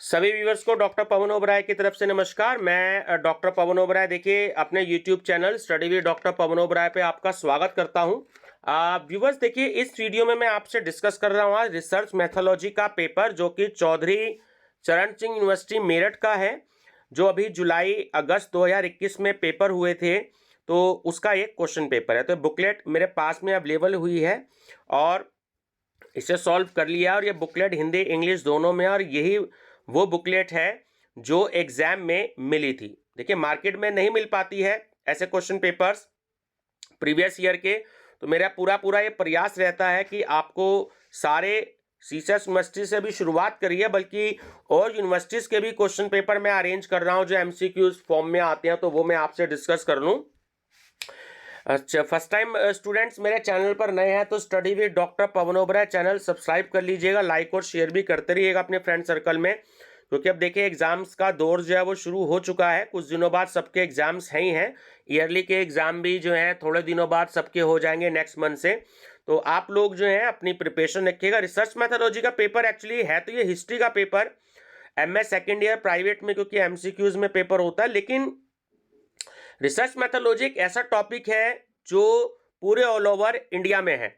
सभी व्यूअर्स को डॉक्टर पवन ओबराय की तरफ से नमस्कार। मैं डॉक्टर पवन ओबराय देखिए अपने YouTube channel study with doctor Pawan Oberoi पे आपका स्वागत करता हूं। व्यूअर्स देखिए इस वीडियो में मैं आपसे डिस्कस कर रहा हूं आज रिसर्च मैथोलॉजी का पेपर जो कि चौधरी चरण सिंह यूनिवर्सिटी मेरठ का है, जो अभी जुलाई अगस्त 2021 में पेपर हुए थे। तो उसका एक क्वेश्चन पेपर है। तो बुकलेट मेरे पास में अवेलेबल हुई है और इसे सॉल्व कर लिया और ये बुकलेट हिंदी इंग्लिश दोनों में, और यही वो बुकलेट है जो एग्जाम में मिली थी। देखिए मार्केट में नहीं मिल पाती है ऐसे क्वेश्चन पेपर्स प्रीवियस ईयर के। तो मेरा पूरा ये प्रयास रहता है कि आपको सारे सीसेस यूनिवर्सिटी से भी शुरुआत करिए, बल्कि और यूनिवर्सिटीज के भी क्वेश्चन पेपर मैं अरेंज कर रहा हूँ जो एमसीक्यूज फॉर्म में आते हैं, तो वो मैं आपसे डिस्कस कर लूँ। अच्छा, फर्स्ट टाइम स्टूडेंट्स मेरे चैनल पर नए हैं तो study with doctor Pawan Oberoi channel subscribe कर लीजिएगा, लाइक और शेयर भी करते रहिएगा अपने फ्रेंड सर्कल में, क्योंकि अब देखिए एग्जाम्स का दौर जो है वो शुरू हो चुका है। कुछ दिनों बाद सबके एग्जाम्स हैं ही हैं। ईयरली के एग्जाम भी जो है थोड़े दिनों बाद सबके हो जाएंगे नेक्स्ट मंथ से। तो आप लोग जो है अपनी प्रिपरेशन रखिएगा। रिसर्च मैथोलॉजी का पेपर एक्चुअली है तो ये हिस्ट्री का paper MA second year private में, क्योंकि एमसीक्यूज में पेपर होता है। लेकिन रिसर्च मैथोलॉजी एक ऐसा टॉपिक है जो पूरे ऑल ओवर इंडिया में है।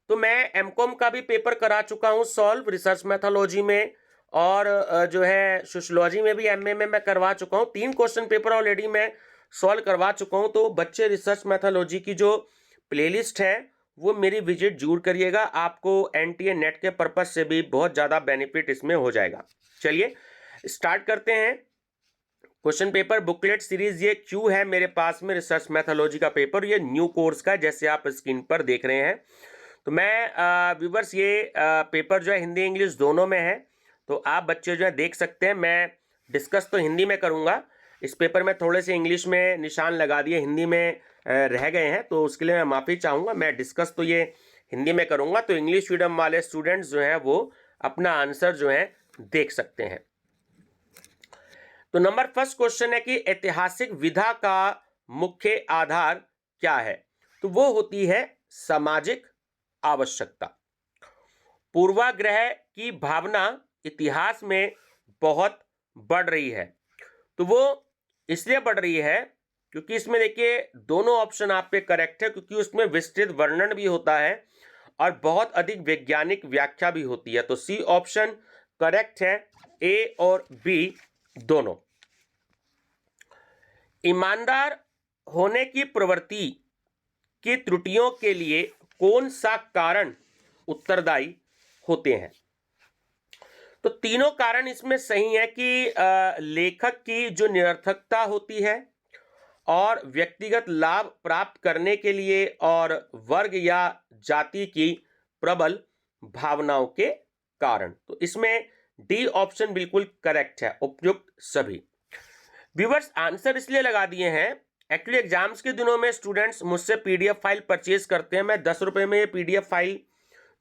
तो मैं एमकॉम का भी पेपर करा चुका हूँ सॉल्व रिसर्च मैथोलॉजी में, और जो है सोशियोलॉजी में भी एमए में मैं करवा चुका हूँ। 3 क्वेश्चन पेपर ऑलरेडी मैं सॉल्व करवा चुका हूँ। तो बच्चे रिसर्च मैथोलॉजी की जो प्लेलिस्ट है वो मेरी विजिट जरूर करिएगा, आपको एनटीए नेट के पर्पज से भी बहुत ज़्यादा बेनिफिट इसमें हो जाएगा। चलिए स्टार्ट करते हैं। क्वेश्चन पेपर बुकलेट सीरीज ये क्यों है मेरे पास में रिसर्च मैथोलॉजी का पेपर, ये न्यू कोर्स का जैसे आप स्क्रीन पर देख रहे हैं। तो मैं व्यूवर्स ये पेपर जो है हिंदी इंग्लिश दोनों में है, तो आप बच्चे जो है देख सकते हैं। मैं डिस्कस तो हिंदी में करूंगा, इस पेपर में थोड़े से इंग्लिश में निशान लगा दिए, हिंदी में रह गए हैं, तो उसके लिए मैं माफ़ी चाहूँगा। मैं डिस्कस तो ये हिंदी में करूँगा, तो इंग्लिश मीडियम वाले स्टूडेंट्स जो हैं वो अपना आंसर जो है देख सकते हैं। तो नंबर फर्स्ट क्वेश्चन है कि ऐतिहासिक विधा का मुख्य आधार क्या है। तो वो होती है सामाजिक आवश्यकता। पूर्वाग्रह की भावना इतिहास में बहुत बढ़ रही है। तो वो इसलिए बढ़ रही है क्योंकि इसमें देखिए दोनों ऑप्शन आप पे करेक्ट है, क्योंकि उसमें विस्तृत वर्णन भी होता है और बहुत अधिक वैज्ञानिक व्याख्या भी होती है। तो सी ऑप्शन करेक्ट है, ए और बी दोनों। ईमानदार होने की प्रवृत्ति की त्रुटियों के लिए कौन सा कारण उत्तरदायी होते हैं। तो तीनों कारण इसमें सही है कि लेखक की जो निरर्थकता होती है, और व्यक्तिगत लाभ प्राप्त करने के लिए, और वर्ग या जाति की प्रबल भावनाओं के कारण। तो इसमें डी ऑप्शन बिल्कुल करेक्ट है, उपयुक्त सभी। व्यूवर्स आंसर इसलिए लगा दिए हैं, एक्चुअली एग्जाम्स के दिनों में स्टूडेंट्स मुझसे पीडीएफ फाइल परचेज करते हैं। मैं 10 रुपये में ये पीडीएफ फाइल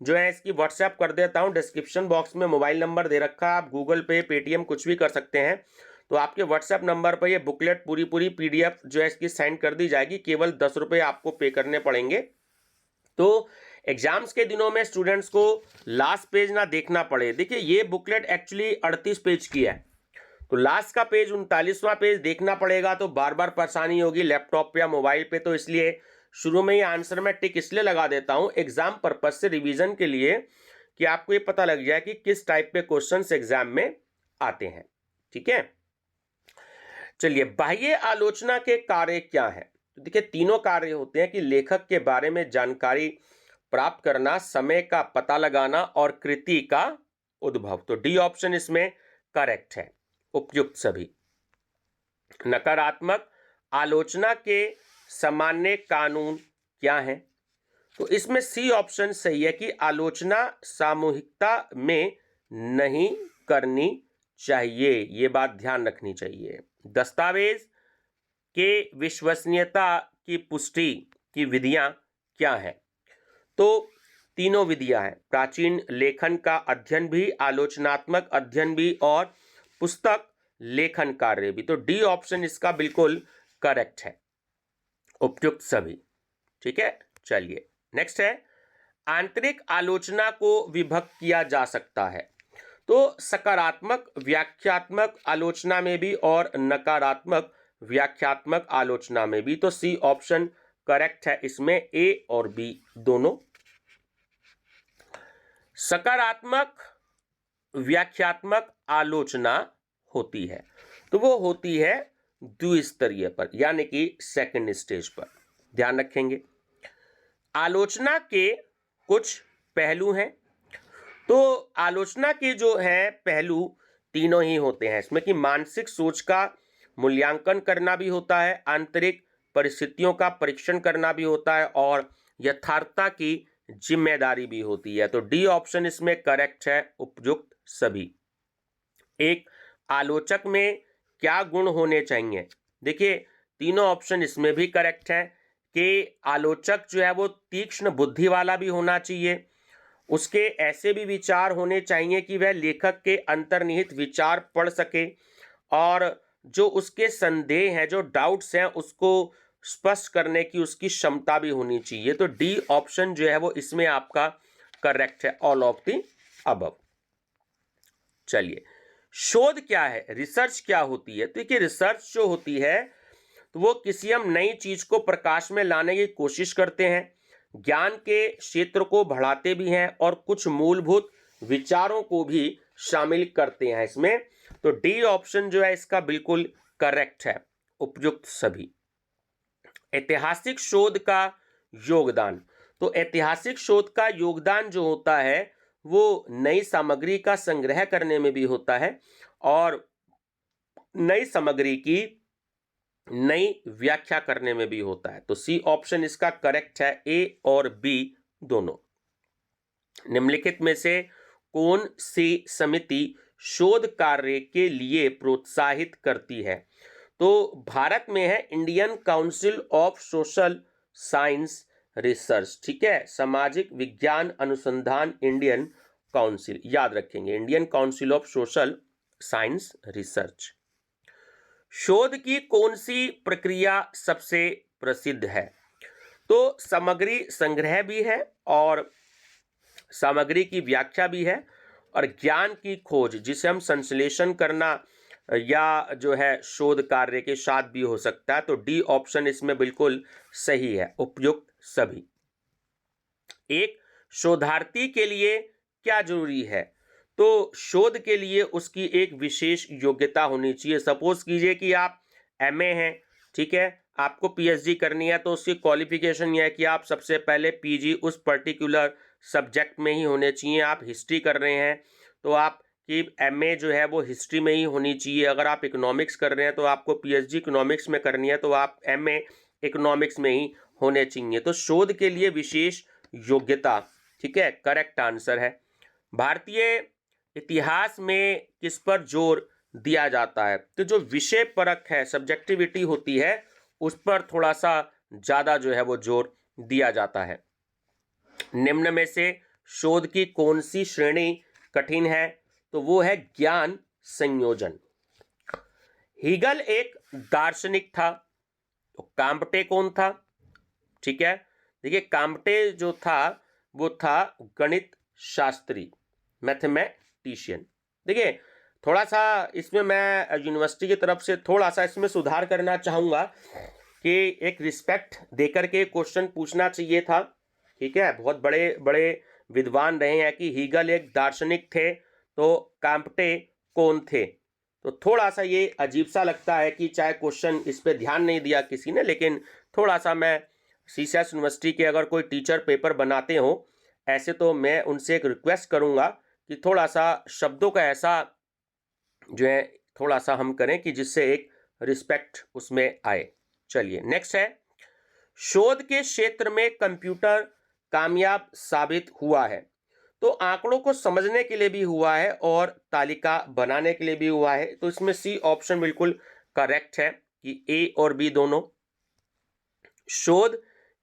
जो है इसकी व्हाट्सएप कर देता हूँ। डिस्क्रिप्शन बॉक्स में मोबाइल नंबर दे रखा है, आप गूगल पे पेटीएम कुछ भी कर सकते हैं। तो आपके व्हाट्सएप नंबर पर ये बुकलेट पूरी पीडीएफ जो है इसकी सेंड कर दी जाएगी। केवल 10 रुपये आपको पे करने पड़ेंगे। तो एग्जाम्स के दिनों में स्टूडेंट्स को लास्ट पेज ना देखना पड़े। देखिए ये बुकलेट एक्चुअली 38 पेज की है, तो लास्ट का पेज 39वां पेज देखना पड़ेगा, तो बार बार परेशानी होगी लैपटॉप पे या मोबाइल पे। तो इसलिए शुरू में ही आंसर में टिक इसलिए लगा देता हूं एग्जाम पर्पज से, रिवीजन के लिए, कि आपको ये पता लग जाए कि किस टाइप के क्वेश्चंस एग्जाम में आते हैं। ठीक है, चलिए बाह्य आलोचना के कार्य क्या है। तो देखिए तीनों कार्य होते हैं कि लेखक के बारे में जानकारी प्राप्त करना, समय का पता लगाना, और कृति का उद्भव। तो डी ऑप्शन इसमें करेक्ट है, उपयुक्त सभी। नकारात्मक आलोचना के सामान्य कानून क्या है। तो इसमें सी ऑप्शन सही है कि आलोचना सामूहिकता में नहीं करनी चाहिए, ये बात ध्यान रखनी चाहिए। दस्तावेज के विश्वसनीयता की पुष्टि की विधियां क्या है। तो तीनों विधियां हैं, प्राचीन लेखन का अध्ययन भी, आलोचनात्मक अध्ययन भी, और पुस्तक लेखन कार्य भी। तो डी ऑप्शन इसका बिल्कुल करेक्ट है, उपयुक्त सभी। ठीक है, चलिए नेक्स्ट है, आंतरिक आलोचना को विभक्त किया जा सकता है। तो सकारात्मक व्याख्यात्मक आलोचना में भी और नकारात्मक व्याख्यात्मक आलोचना में भी। तो सी ऑप्शन करेक्ट है इसमें, ए और बी दोनों। सकारात्मक व्याख्यात्मक आलोचना होती है तो वो होती है द्विस्तरीय पर, यानी कि सेकंड स्टेज पर। ध्यान रखेंगे। आलोचना के कुछ पहलू हैं। तो आलोचना के जो है पहलू तीनों ही होते हैं इसमें, कि मानसिक सोच का मूल्यांकन करना भी होता है, आंतरिक परिस्थितियों का परीक्षण करना भी होता है, और यथार्थता की जिम्मेदारी भी होती है। तो डी ऑप्शन इसमें करेक्ट है, उपयुक्त सभी। एक आलोचक में क्या गुण होने चाहिए? देखिए, तीनों ऑप्शन इसमें भी करेक्ट है कि आलोचक जो है वो तीक्ष्ण बुद्धि वाला भी होना चाहिए, उसके ऐसे भी विचार होने चाहिए कि वह लेखक के अंतर्निहित विचार पढ़ सके, और जो उसके संदेह हैं, जो डाउट्स हैं, उसको स्पष्ट करने की उसकी क्षमता भी होनी चाहिए। तो डी ऑप्शन जो है वो इसमें आपका करेक्ट है, ऑल ऑफ द अबव। चलिए, शोध क्या है, रिसर्च क्या होती है? तो देखिए, रिसर्च जो होती है तो वो किसी हम नई चीज को प्रकाश में लाने की कोशिश करते हैं, ज्ञान के क्षेत्र को बढ़ाते भी हैं, और कुछ मूलभूत विचारों को भी शामिल करते हैं इसमें। तो डी ऑप्शन जो है इसका बिल्कुल करेक्ट है, उपयुक्त सभी। ऐतिहासिक शोध का योगदान। तो ऐतिहासिक शोध का योगदान जो होता है वो नई सामग्री का संग्रह करने में भी होता है, और नई सामग्री की नई व्याख्या करने में भी होता है। तो सी ऑप्शन इसका करेक्ट है, ए और बी दोनों। निम्नलिखित में से कौन सी समिति शोध कार्य के लिए प्रोत्साहित करती है? तो भारत में है Indian council of social science research, ठीक है, सामाजिक विज्ञान अनुसंधान इंडियन काउंसिल, याद रखेंगे, Indian council of social science research. शोध की कौन सी प्रक्रिया सबसे प्रसिद्ध है? तो सामग्री संग्रह भी है, और सामग्री की व्याख्या भी है, और ज्ञान की खोज जिसे हम संश्लेषण करना या जो है शोध कार्य के साथ भी हो सकता है। तो डी ऑप्शन इसमें बिल्कुल सही है, उपयुक्त सभी। एक शोधार्थी के लिए क्या जरूरी है? तो शोध के लिए उसकी एक विशेष योग्यता होनी चाहिए। सपोज कीजिए कि आप एमए हैं, ठीक है, आपको पीएचडी करनी है, तो उसकी क्वालिफिकेशन यह है कि आप सबसे पहले पीजी उस पर्टिकुलर सब्जेक्ट में ही होने चाहिए। आप हिस्ट्री कर रहे हैं तो आपकी एमए जो है वो हिस्ट्री में ही होनी चाहिए। अगर आप इकोनॉमिक्स कर रहे हैं तो आपको पीएचडी इकोनॉमिक्स में करनी है, तो आप एमए इकोनॉमिक्स में ही होने चाहिए। तो शोध के लिए विशेष योग्यता, ठीक है, करेक्ट आंसर है। भारतीय इतिहास में किस पर जोर दिया जाता है? तो जो विषय परक है, सब्जेक्टिविटी होती है, उस पर थोड़ा सा ज्यादा जो है वो जोर दिया जाता है। निम्न में से शोध की कौन सी श्रेणी कठिन है? तो वो है ज्ञान संयोजन। हीगल एक दार्शनिक था, तो काम्पटे कौन था? ठीक है, देखिए, काम्पटे जो था वो था गणित शास्त्री, मैथमेटिशियन। देखिए, थोड़ा सा इसमें मैं यूनिवर्सिटी की तरफ से थोड़ा सा इसमें सुधार करना चाहूँगा कि एक रिस्पेक्ट देकर के क्वेश्चन पूछना चाहिए था, ठीक है। बहुत बड़े बड़े विद्वान रहे हैं कि हीगल एक दार्शनिक थे, तो काम्पटे कौन थे। तो थोड़ा सा ये अजीब सा लगता है कि चाहे क्वेश्चन इस पर ध्यान नहीं दिया किसी ने, लेकिन थोड़ा सा मैं सीसीएस यूनिवर्सिटी के अगर कोई टीचर पेपर बनाते हो ऐसे, तो मैं उनसे एक रिक्वेस्ट करूंगा कि थोड़ा सा शब्दों का ऐसा जो है थोड़ा सा हम करें कि जिससे एक रिस्पेक्ट उसमें आए। चलिए, नेक्स्ट है, शोध के क्षेत्र में कंप्यूटर कामयाब साबित हुआ है। तो आंकड़ों को समझने के लिए भी हुआ है और तालिका बनाने के लिए भी हुआ है। तो इसमें सी ऑप्शन बिल्कुल करेक्ट है कि ए और बी दोनों। शोध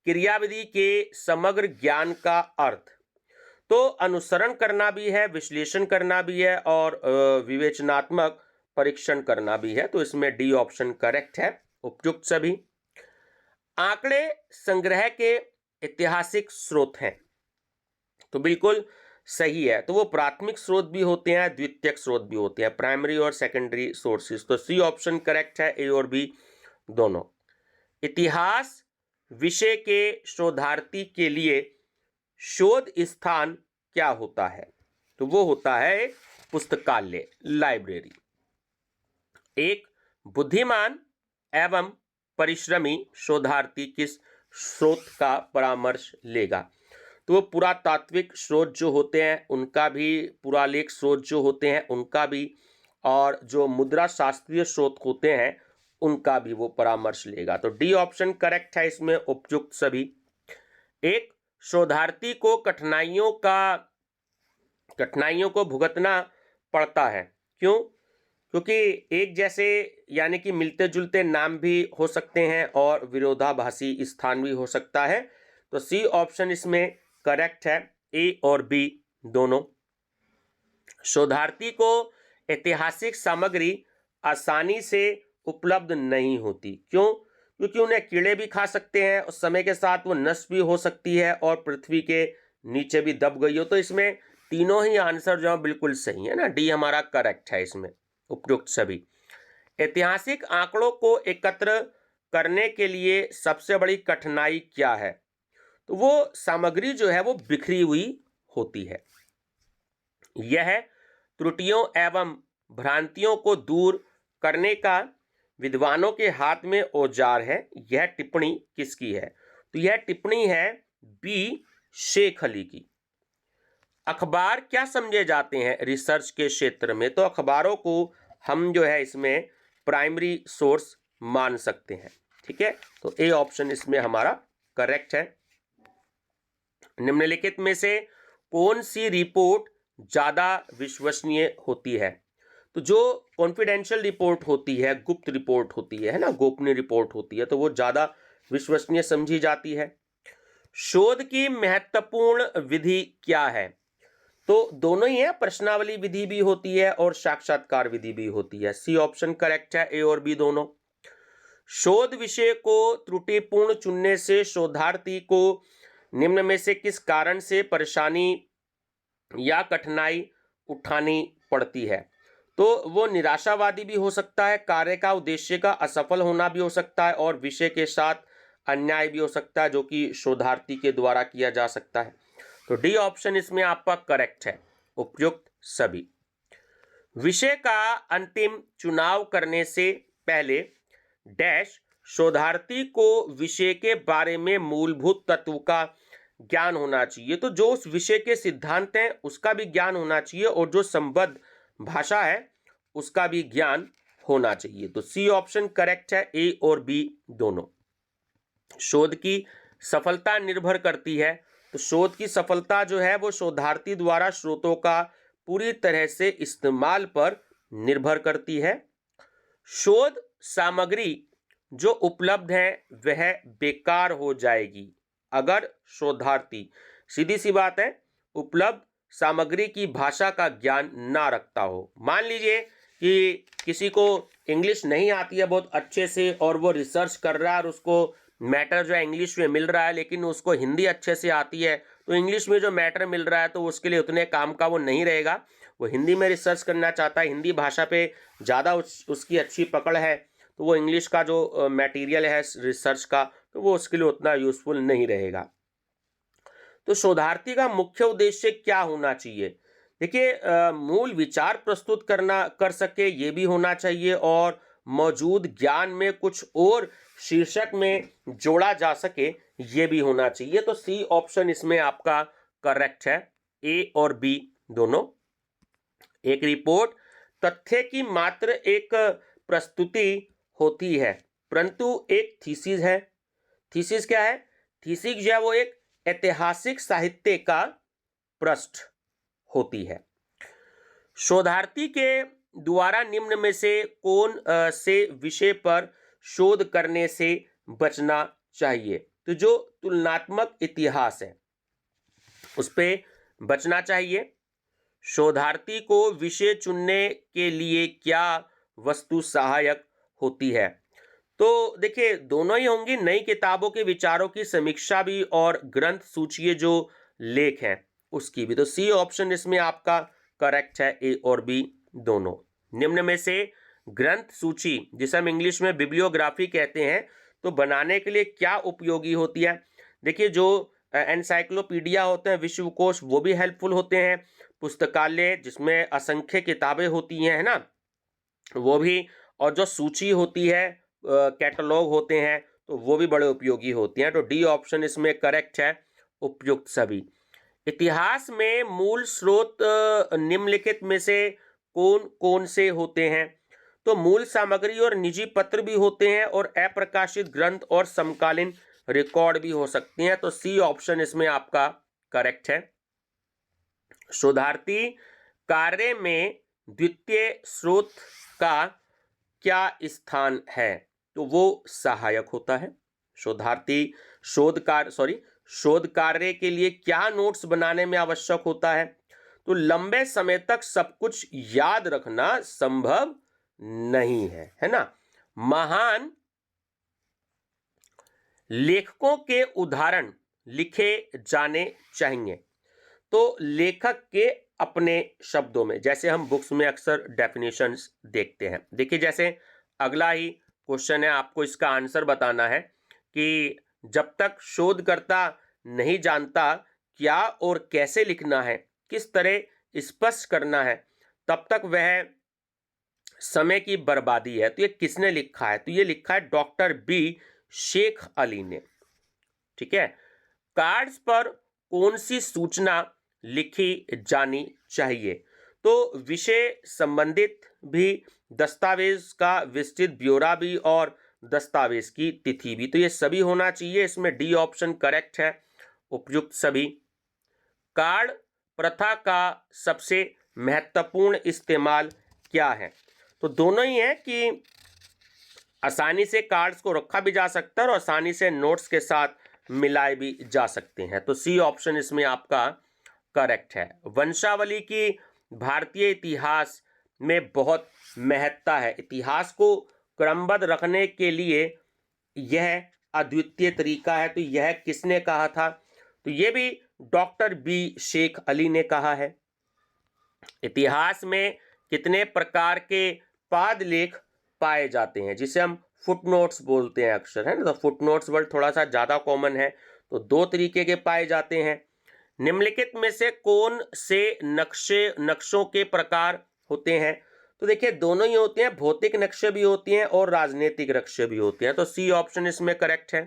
क्रियाविधि के समग्र ज्ञान का अर्थ, तो अनुसरण करना भी है, विश्लेषण करना भी है, और विवेचनात्मक परीक्षण करना भी है। तो इसमें डी ऑप्शन करेक्ट है, उपयुक्त सभी। आंकड़े संग्रह के ऐतिहासिक स्रोत हैं। तो बिल्कुल सही है, तो वो प्राथमिक स्रोत भी होते हैं, द्वितीयक स्रोत भी होते हैं, प्राइमरी और सेकेंडरी सोर्सेज। तो सी ऑप्शन करेक्ट है, ए और बी दोनों। इतिहास विषय के शोधार्थी के लिए शोध स्थान क्या होता है? तो वो होता है पुस्तकालय, लाइब्रेरी। एक बुद्धिमान एवं परिश्रमी शोधार्थी किस स्रोत का परामर्श लेगा? तो वो पुरातात्विक स्रोत जो होते हैं उनका भी, पुरालेख स्रोत जो होते हैं उनका भी, और जो मुद्रा शास्त्रीय स्रोत होते हैं उनका भी वो परामर्श लेगा। तो डी ऑप्शन करेक्ट है इसमें, उपयुक्त सभी। एक शोधार्थी को कठिनाइयों को भुगतना पड़ता है, क्यों? क्योंकि एक जैसे यानी कि मिलते जुलते नाम भी हो सकते हैं और विरोधाभासी स्थान भी हो सकता है। तो सी ऑप्शन इसमें करेक्ट है, ए और बी दोनों। शोधार्थी को ऐतिहासिक सामग्री आसानी से उपलब्ध नहीं होती, क्यों? क्योंकि उन्हें कीड़े भी खा सकते हैं, उस समय के साथ वो नष्ट भी हो सकती है और पृथ्वी के नीचे भी दब गई हो। तो इसमें तीनों ही आंसर जो बिल्कुल सही है ना, डी हमारा करेक्ट है इसमें, उपयुक्त सभी। ऐतिहासिक आंकड़ों को एकत्र करने के लिए सबसे बड़ी कठिनाई क्या है? तो वो सामग्री जो है वो बिखरी हुई होती है। यह त्रुटियों एवं भ्रांतियों को दूर करने का विद्वानों के हाथ में औजार है। यह टिप्पणी किसकी है? तो यह टिप्पणी है बी शेख अली की। अखबार क्या समझे जाते हैं रिसर्च के क्षेत्र में? तो अखबारों को हम जो है इसमें प्राइमरी सोर्स मान सकते हैं, ठीक है। तो ए ऑप्शन इसमें हमारा करेक्ट है। निम्नलिखित में से कौन सी रिपोर्ट ज्यादा विश्वसनीय होती है? तो जो कॉन्फिडेंशियल रिपोर्ट होती है, गुप्त रिपोर्ट होती है ना, गोपनीय रिपोर्ट होती है, तो वो ज्यादा विश्वसनीय समझी जाती है। शोध की महत्वपूर्ण विधि क्या है? तो दोनों ही है, प्रश्नावली विधि भी होती है और साक्षात्कार विधि भी होती है। सी ऑप्शन करेक्ट है, ए और बी दोनों। शोध विषय को त्रुटिपूर्ण चुनने से शोधार्थी को निम्न में से किस कारण से परेशानी या कठिनाई उठानी पड़ती है? तो वो निराशावादी भी हो सकता है, कार्य का उद्देश्य का असफल होना भी हो सकता है, और विषय के साथ अन्याय भी हो सकता है जो कि शोधार्थी के द्वारा किया जा सकता है। तो डी ऑप्शन इसमें आपका करेक्ट है, उपयुक्त सभी। विषय का अंतिम चुनाव करने से पहले डैश शोधार्थी को विषय के बारे में मूलभूत तत्व का ज्ञान होना चाहिए। तो जो उस विषय के सिद्धांत हैं उसका भी ज्ञान होना चाहिए, और जो संबद्ध भाषा है उसका भी ज्ञान होना चाहिए। तो सी ऑप्शन करेक्ट है, ए और बी दोनों। शोध की सफलता निर्भर करती है, तो शोध की सफलता जो है वो शोधार्थी द्वारा स्रोतों का पूरी तरह से इस्तेमाल पर निर्भर करती है। शोध सामग्री जो उपलब्ध है वह बेकार हो जाएगी अगर शोधार्थी, सीधी सी बात है, उपलब्ध सामग्री की भाषा का ज्ञान ना रखता हो। मान लीजिए कि किसी को इंग्लिश नहीं आती है बहुत अच्छे से और वो रिसर्च कर रहा है और उसको मैटर जो है इंग्लिश में मिल रहा है, लेकिन उसको हिंदी अच्छे से आती है, तो इंग्लिश में जो मैटर मिल रहा है तो उसके लिए उतने काम का वो नहीं रहेगा। वो हिंदी में रिसर्च करना चाहता है, हिंदी भाषा पे ज़्यादा उसकी अच्छी पकड़ है, तो वो इंग्लिश का जो मटेरियल है रिसर्च का, तो वो उसके लिए उतना यूजफुल नहीं रहेगा। तो शोधार्थी का मुख्य उद्देश्य क्या होना चाहिए? देखिए, मूल विचार प्रस्तुत कर सके ये भी होना चाहिए, और मौजूद ज्ञान में कुछ और शीर्षक में जोड़ा जा सके ये भी होना चाहिए। तो सी ऑप्शन इसमें आपका करेक्ट है, ए और बी दोनों। एक रिपोर्ट तथ्य की मात्र एक प्रस्तुति होती है, परंतु एक थीसिस है। थीसिस क्या है? थीसिस जो है वो एक ऐतिहासिक साहित्य का पृष्ठ होती है। शोधार्थी के द्वारा निम्न में से कौन से विषय पर शोध करने से बचना चाहिए? तो जो तुलनात्मक इतिहास है उस पे बचना चाहिए। शोधार्थी को विषय चुनने के लिए क्या वस्तु सहायक होती है? तो देखिए दोनों ही होंगी, नई किताबों के विचारों की समीक्षा भी और ग्रंथ सूचीय जो लेख हैं उसकी भी। तो सी ऑप्शन इसमें आपका करेक्ट है, ए और बी दोनों। निम्न में से ग्रंथ सूची, जिसे हम इंग्लिश में बिब्लियोग्राफी कहते हैं, तो बनाने के लिए क्या उपयोगी होती है? देखिए, जो एनसाइक्लोपीडिया होते हैं, विश्वकोश, वो भी हेल्पफुल होते हैं। पुस्तकालय जिसमें असंख्य किताबें होती हैं, है ना, वो भी। और जो सूची होती है, कैटलॉग होते हैं, तो वो भी बड़े उपयोगी होते हैं। तो डी ऑप्शन इसमें करेक्ट है, उपयुक्त सभी। इतिहास में मूल स्रोत निम्नलिखित में से कौन कौन से होते हैं? तो मूल सामग्री और निजी पत्र भी होते हैं, और अप्रकाशित ग्रंथ और समकालीन रिकॉर्ड भी हो सकते हैं। तो सी ऑप्शन इसमें आपका करेक्ट है। शोधार्थी कार्य में द्वितीय स्रोत का क्या स्थान है? तो वो सहायक होता है। शोधार्थी शोध कार्य के लिए क्या नोट्स बनाने में आवश्यक होता है? तो लंबे समय तक सब कुछ याद रखना संभव नहीं है ना। महान लेखकों के उदाहरण लिखे जाने चाहिए। तो लेखक के अपने शब्दों में, जैसे हम बुक्स में अक्सर डेफिनेशंस देखते हैं। देखिए, जैसे अगला ही क्वेश्चन है, आपको इसका आंसर बताना है कि जब तक शोधकर्ता नहीं जानता क्या और कैसे लिखना है, किस तरह स्पष्ट करना है, तब तक वह समय की बर्बादी है। तो ये किसने लिखा है? तो ये लिखा है डॉक्टर बी शेख अली ने। ठीक है। कार्ड्स पर कौन सी सूचना लिखी जानी चाहिए? तो विषय संबंधित भी, दस्तावेज का विस्तृत ब्यौरा भी, और दस्तावेज की तिथि भी। तो ये सभी होना चाहिए। इसमें डी ऑप्शन करेक्ट है, उपयुक्त सभी। कार्ड प्रथा का सबसे महत्वपूर्ण इस्तेमाल क्या है? तो दोनों ही है कि आसानी से कार्ड्स को रखा भी जा सकता है और आसानी से नोट्स के साथ मिलाए भी जा सकते हैं। तो सी ऑप्शन इसमें आपका करेक्ट है। वंशावली की भारतीय इतिहास में बहुत महत्ता है। इतिहास को क्रमबद्ध रखने के लिए यह अद्वितीय तरीका है। तो यह किसने कहा था? तो यह भी डॉक्टर बी शेख अली ने कहा है। इतिहास में कितने प्रकार के पादलेख पाए जाते हैं, जिसे हम फुटनोट्स बोलते हैं अक्सर, है ना। तो फुटनोट्स वर्ड थोड़ा सा ज्यादा कॉमन है। तो दो तरीके के पाए जाते हैं। निम्नलिखित में से कौन से नक्शों के प्रकार होते हैं? तो देखिए, दोनों ही होते हैं। भौतिक नक्शे भी होते हैं और राजनीतिक नक्शे भी होते हैं। तो सी ऑप्शन इसमें करेक्ट है।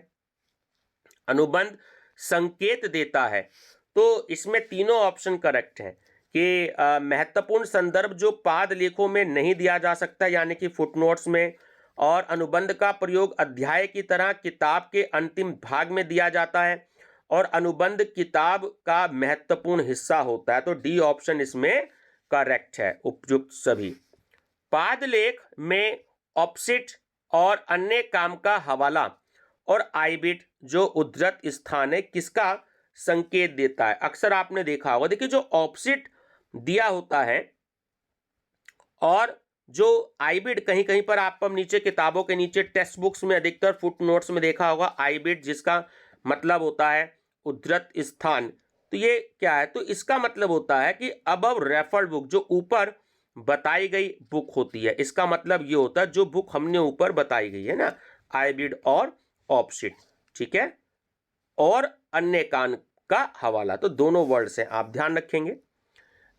अनुबंध संकेत देता है। तो इसमें तीनों ऑप्शन करेक्ट हैं कि महत्वपूर्ण संदर्भ जो पाद लेखों में नहीं दिया जा सकता, यानी कि फुटनोट्स में, और अनुबंध का प्रयोग अध्याय की तरह किताब के अंतिम भाग में दिया जाता है, और अनुबंध किताब का महत्वपूर्ण हिस्सा होता है। तो डी ऑप्शन इसमें करेक्ट है, उपयुक्त सभी। पादलेख में ऑप्सिट और अन्य काम का हवाला और आईबिट जो उद्धृत स्थान है, किसका संकेत देता है? अक्सर आपने देखा होगा। देखिए, जो ऑप्सिट दिया होता है और जो आईबिट, कहीं कहीं पर आप नीचे किताबों के नीचे टेक्स्ट बुक्स में, अधिकतर फुटनोट्स में देखा होगा आईबिट, जिसका मतलब होता है उद्धृत स्थान। तो ये क्या है? तो इसका मतलब होता है कि अबव रेफर्ड बुक, जो ऊपर बताई गई बुक होती है, इसका मतलब ये होता है जो बुक हमने ऊपर बताई गई है ना, आईबिट और ऑप्सिट। ठीक है। और अन्य कान का हवाला, तो दोनों वर्ड्स हैं, आप ध्यान रखेंगे।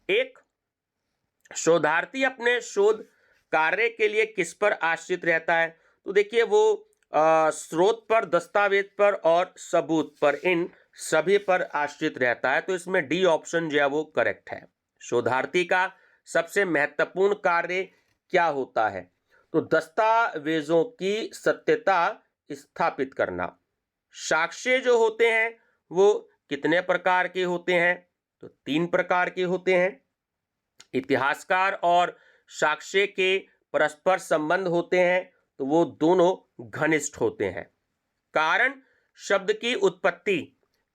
एक शोधार्थी अपने शोध कार्य के लिए किस पर आश्रित रहता है? तो देखिए, वो स्रोत पर, दस्तावेज पर और सबूत पर, इन सभी पर आश्रित रहता है। तो इसमें डी ऑप्शन जो है वो करेक्ट है। शोधार्थी का सबसे महत्वपूर्ण कार्य क्या होता है? तो दस्तावेजों की सत्यता स्थापित करना। साक्ष्य जो होते हैं वो कितने प्रकार के होते हैं? तो 3 प्रकार के होते हैं। इतिहासकार और साक्ष्य के परस्पर संबंध होते हैं, तो वो दोनों घनिष्ठ होते हैं। कारण शब्द की उत्पत्ति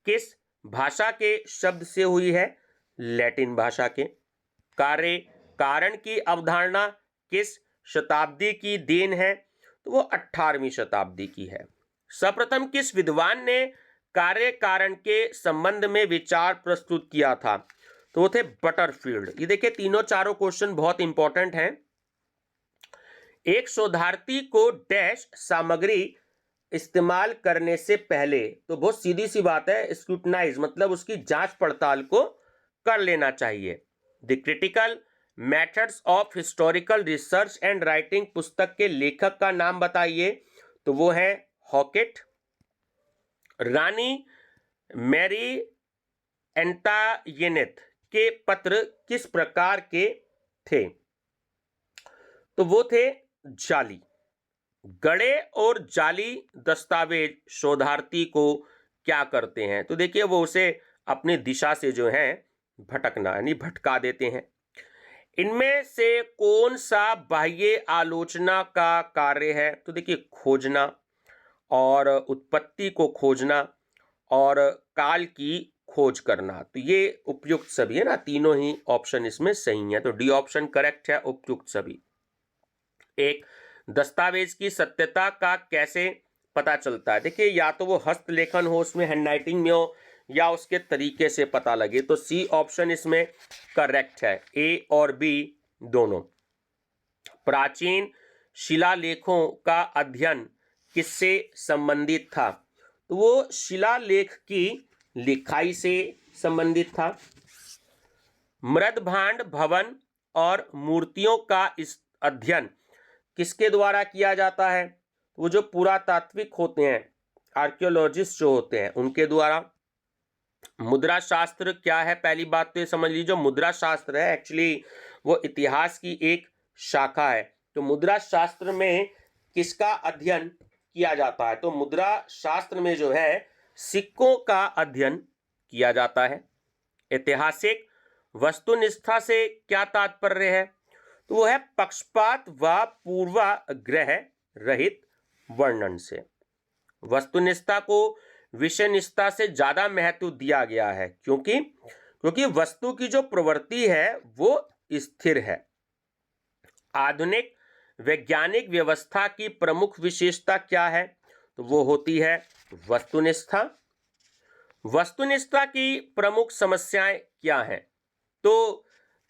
किस भाषा के शब्द से हुई है? लैटिन भाषा के। कार्य कारण की अवधारणा किस शताब्दी की देन है? तो वो 18वीं शताब्दी की है। सर्वप्रथम किस विद्वान ने कार्य कारण के संबंध में विचार प्रस्तुत किया था? तो वो थे बटरफील्ड। ये देखिए तीनों चारों क्वेश्चन बहुत इंपॉर्टेंट हैं। एक शोधार्थी को डैश सामग्री इस्तेमाल करने से पहले, तो बहुत सीधी सी बात है, स्क्रूटनाइज मतलब उसकी जांच पड़ताल को कर लेना चाहिए। The critical methods of historical research and writing पुस्तक के लेखक का नाम बताइए। तो वो है हॉकेट। रानी मैरी एंटायेनेट के पत्र किस प्रकार के थे? तो वो थे जाली। गड़े और जाली दस्तावेज शोधार्थी को क्या करते हैं? तो देखिए वो उसे अपनी दिशा से जो है भटकना यानी भटका देते हैं। इनमें से कौन सा बाह्य आलोचना का कार्य है? तो देखिए खोजना और उत्पत्ति को खोजना और काल की खोज करना। तो ये उपयुक्त सभी है ना, तीनों ही ऑप्शन इसमें सही है। तो डी ऑप्शन करेक्ट है, उपयुक्त सभी। एक दस्तावेज की सत्यता का कैसे पता चलता है? देखिए या तो वो हस्तलेखन हो, उसमें हैंडराइटिंग में हो, या उसके तरीके से पता लगे। तो सी ऑप्शन इसमें करेक्ट है, ए और बी दोनों। प्राचीन शिलालेखों का अध्ययन किससे संबंधित था? तो वो शिलालेख की लिखाई से संबंधित था। मृदभांड भवन और मूर्तियों का इस अध्ययन किसके द्वारा किया जाता है? वो जो पुरातात्विक होते हैं, आर्कियोलॉजिस्ट जो होते हैं, उनके द्वारा। मुद्रा शास्त्र क्या है? पहली बात तो ये समझ लीजिए, मुद्रा शास्त्र है एक्चुअली वो इतिहास की एक शाखा है। तो मुद्रा शास्त्र में किसका अध्ययन किया जाता है? तो मुद्रा शास्त्र में जो है सिक्कों का अध्ययन किया जाता है। ऐतिहासिक वस्तुनिष्ठा से क्या तात्पर्य है? तो वो है पक्षपात व पूर्वाग्रह रहित वर्णन से। वस्तुनिष्ठा को विषयनिष्ठा से ज्यादा महत्व दिया गया है क्योंकि वस्तु की जो प्रवृत्ति है वो स्थिर है। आधुनिक वैज्ञानिक व्यवस्था की प्रमुख विशेषता क्या है? तो वो होती है वस्तुनिष्ठा। वस्तुनिष्ठा की प्रमुख समस्याएं क्या हैं? तो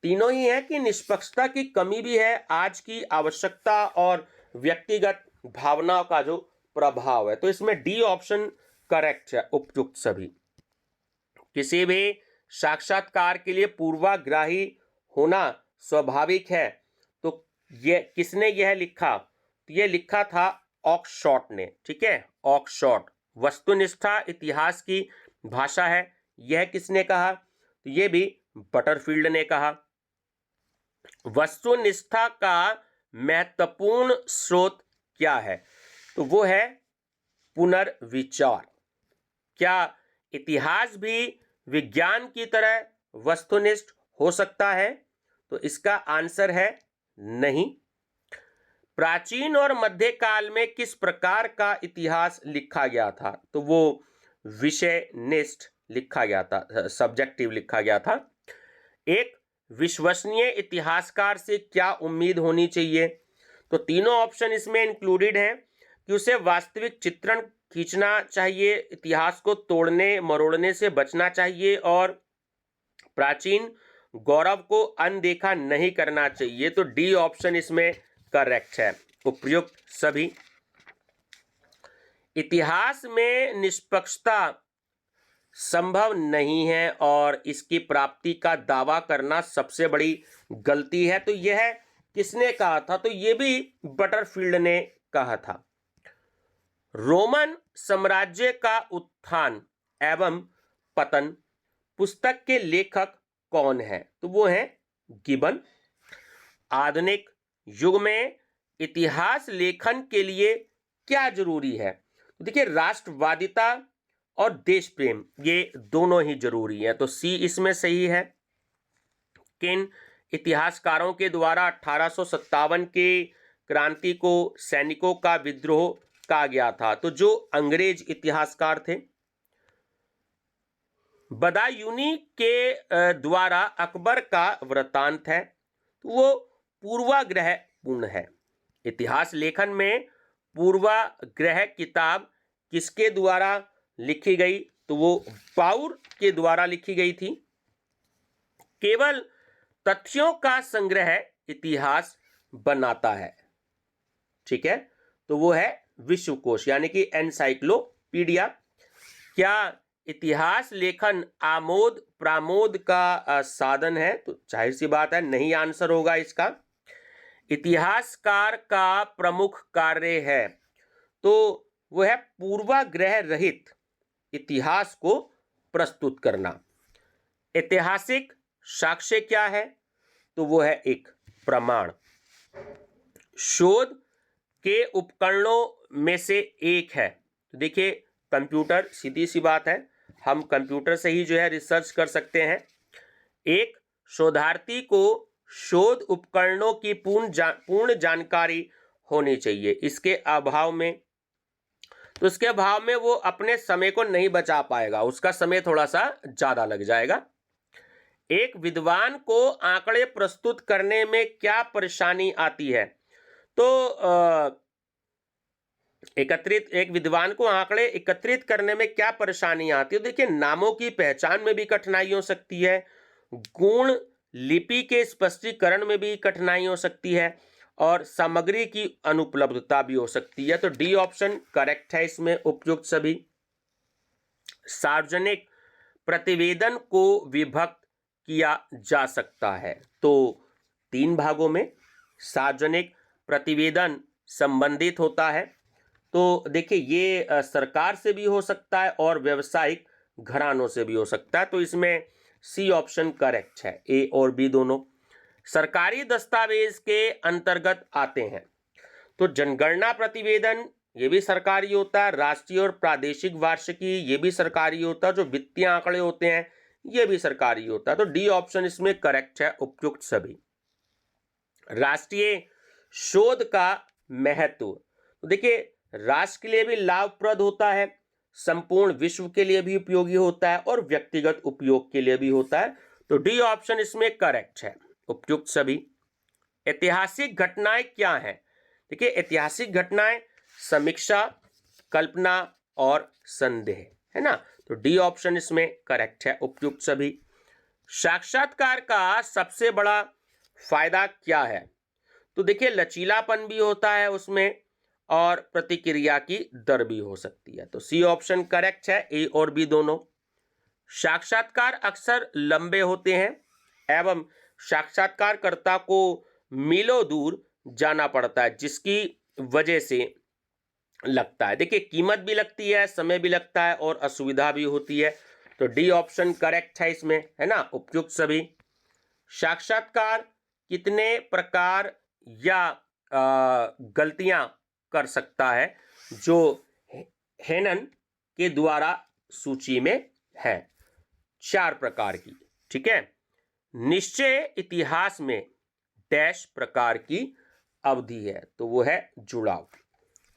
तीनों ही है कि निष्पक्षता की कमी भी है, आज की आवश्यकता और व्यक्तिगत भावनाओं का जो प्रभाव है। तो इसमें डी ऑप्शन करेक्ट है, उपयुक्त सभी। किसी भी साक्षात्कार के लिए पूर्वाग्राही होना स्वाभाविक है। तो ये किसने यह लिखा? तो ये लिखा था ऑक्सशॉट ने, ठीक है, ऑक्सशॉट। वस्तुनिष्ठा इतिहास की भाषा है, यह किसने कहा? तो ये भी बटरफील्ड ने कहा। वस्तुनिष्ठा का महत्वपूर्ण स्रोत क्या है? तो वो है पुनर्विचार। क्या इतिहास भी विज्ञान की तरह वस्तुनिष्ठ हो सकता है? तो इसका आंसर है नहीं। प्राचीन और मध्यकाल में किस प्रकार का इतिहास लिखा गया था? तो वो विषयनिष्ठ लिखा गया था, सब्जेक्टिव लिखा गया था। एक विश्वसनीय इतिहासकार से क्या उम्मीद होनी चाहिए? तो तीनों ऑप्शन इसमें इंक्लूडेड हैं कि उसे वास्तविक चित्रण खींचना चाहिए, इतिहास को तोड़ने मरोड़ने से बचना चाहिए और प्राचीन गौरव को अनदेखा नहीं करना चाहिए। तो डी ऑप्शन इसमें करेक्ट है, उपयुक्त सभी। इतिहास में निष्पक्षता संभव नहीं है और इसकी प्राप्ति का दावा करना सबसे बड़ी गलती है। तो यह किसने कहा था? तो यह भी बटरफील्ड ने कहा था। रोमन साम्राज्य का उत्थान एवं पतन पुस्तक के लेखक कौन है? तो वो है गिबन। आधुनिक युग में इतिहास लेखन के लिए क्या जरूरी है? तो देखिए राष्ट्रवादिता और देश प्रेम ये दोनों ही जरूरी है। तो सी इसमें सही है। किन इतिहासकारों के द्वारा 1857 के क्रांति को सैनिकों का विद्रोह कहा गया था? तो जो अंग्रेज इतिहासकार थे। बदायूनी के द्वारा अकबर का वृत्तांत है, तो वो पूर्वाग्रह पूर्ण है। इतिहास लेखन में पूर्वाग्रह किताब किसके द्वारा लिखी गई तो वो बाउर के द्वारा लिखी गई थी। केवल तथ्यों का संग्रह इतिहास बनाता है, ठीक है, तो वो है विश्वकोश यानी कि एनसाइक्लोपीडिया। क्या इतिहास लेखन आमोद प्रमोद का साधन है? तो जाहिर सी बात है नहीं आंसर होगा इसका। इतिहासकार का प्रमुख कार्य है तो वो है पूर्वाग्रह रहित इतिहास को प्रस्तुत करना। ऐतिहासिक साक्ष्य क्या है? तो वो है एक प्रमाण। शोध के उपकरणों में से एक है, तो देखिए कंप्यूटर, सीधी सी बात है, हम कंप्यूटर से ही जो है रिसर्च कर सकते हैं। एक शोधार्थी को शोध उपकरणों की पूर्ण जानकारी होनी चाहिए। इसके अभाव में वो अपने समय को नहीं बचा पाएगा, उसका समय थोड़ा सा ज्यादा लग जाएगा। एक विद्वान को आंकड़े प्रस्तुत करने में क्या परेशानी आती है? तो एक विद्वान को आंकड़े एकत्रित करने में क्या परेशानी आती है? देखिए नामों की पहचान में भी कठिनाई हो सकती है, गुण लिपि के स्पष्टीकरण में भी कठिनाई हो सकती है, और सामग्री की अनुपलब्धता भी हो सकती है। तो डी ऑप्शन करेक्ट है इसमें उपयुक्त सभी। सार्वजनिक प्रतिवेदन को विभक्त किया जा सकता है, तो 3 भागों में सार्वजनिक प्रतिवेदन संबंधित होता है। तो देखिए ये सरकार से भी हो सकता है और व्यावसायिक घरानों से भी हो सकता है, तो इसमें सी ऑप्शन करेक्ट है, ए और बी दोनों। सरकारी दस्तावेज के अंतर्गत आते हैं तो जनगणना प्रतिवेदन ये भी सरकारी होता है, राष्ट्रीय और प्रादेशिक वार्षिकी ये भी सरकारी होता है, जो वित्तीय आंकड़े होते हैं ये भी सरकारी होता है। तो डी ऑप्शन इसमें करेक्ट है, उपयुक्त सभी। राष्ट्रीय शोध का महत्व, तो देखिए राष्ट्र के लिए भी लाभप्रद होता है, संपूर्ण विश्व के लिए भी उपयोगी होता है और व्यक्तिगत उपयोग के लिए भी होता है। तो डी ऑप्शन इसमें करेक्ट है, उपयुक्त सभी। ऐतिहासिक घटनाएं क्या हैं? देखिए ऐतिहासिक घटनाएं समीक्षा, कल्पना और संदेह, है ना, तो डी ऑप्शन इसमें करेक्ट है, उपयुक्त सभी। साक्षात्कार का सबसे बड़ा फायदा क्या है? तो देखिए लचीलापन भी होता है उसमें और प्रतिक्रिया की दर भी हो सकती है, तो सी ऑप्शन करेक्ट है, ए और बी दोनों। साक्षात्कार अक्सर लंबे होते हैं एवं साक्षात्कारकर्ता को मीलों दूर जाना पड़ता है, जिसकी वजह से लगता है, देखिए कीमत भी लगती है, समय भी लगता है और असुविधा भी होती है। तो डी ऑप्शन करेक्ट है इसमें, है ना, उपयुक्त सभी। साक्षात्कार कितने प्रकार या गलतियां कर सकता है जो हेनन के द्वारा सूची में है? 4 प्रकार की, ठीक है। निश्चय इतिहास में डैश प्रकार की अवधि है, तो वो है जुड़ाव।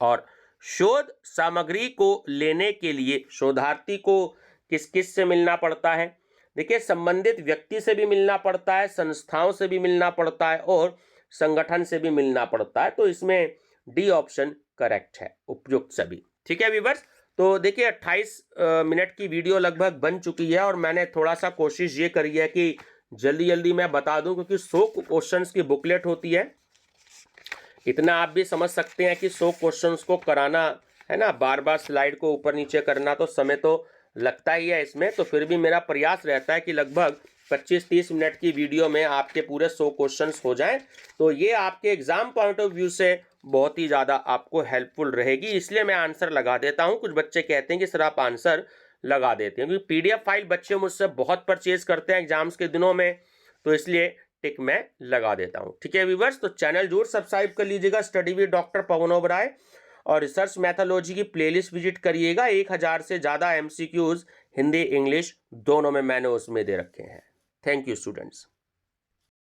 और शोध सामग्री को लेने के लिए शोधार्थी को किस किस से मिलना पड़ता है? देखिए संबंधित व्यक्ति से भी मिलना पड़ता है, संस्थाओं से भी मिलना पड़ता है और संगठन से भी मिलना पड़ता है, तो इसमें डी ऑप्शन करेक्ट है, उपयुक्त सभी, ठीक है व्यूअर्स। तो देखिए 28 मिनट की वीडियो लगभग बन चुकी है और मैंने थोड़ा सा कोशिश ये करी है कि जल्दी जल्दी मैं बता दूं, क्योंकि 100 क्वेश्चंस की बुकलेट होती है। इतना आप भी समझ सकते हैं कि 100 क्वेश्चंस को कराना, है ना, बार बार स्लाइड को ऊपर नीचे करना, तो समय तो लगता ही है इसमें। तो फिर भी मेरा प्रयास रहता है कि लगभग 25-30 मिनट की वीडियो में आपके पूरे 100 क्वेश्चंस हो जाएं, तो ये आपके एग्जाम पॉइंट ऑफ व्यू से बहुत ही ज़्यादा आपको हेल्पफुल रहेगी, इसलिए मैं आंसर लगा देता हूं। कुछ बच्चे कहते हैं कि सर आप आंसर लगा देते हैं, क्योंकि पीडीएफ फाइल बच्चे मुझसे बहुत परचेज करते हैं एग्जाम्स के दिनों में, तो इसलिए टिक मैं लगा देता हूं, ठीक है व्यूअर्स। तो चैनल जरूर सब्सक्राइब कर लीजिएगा study with doctor Pawan Oberoi, और रिसर्च मैथोलॉजी की प्लेलिस्ट विजिट करिएगा। 1000 से ज़्यादा MCQs हिंदी इंग्लिश दोनों में मैंने उसमें दे रखे हैं। Thank you students.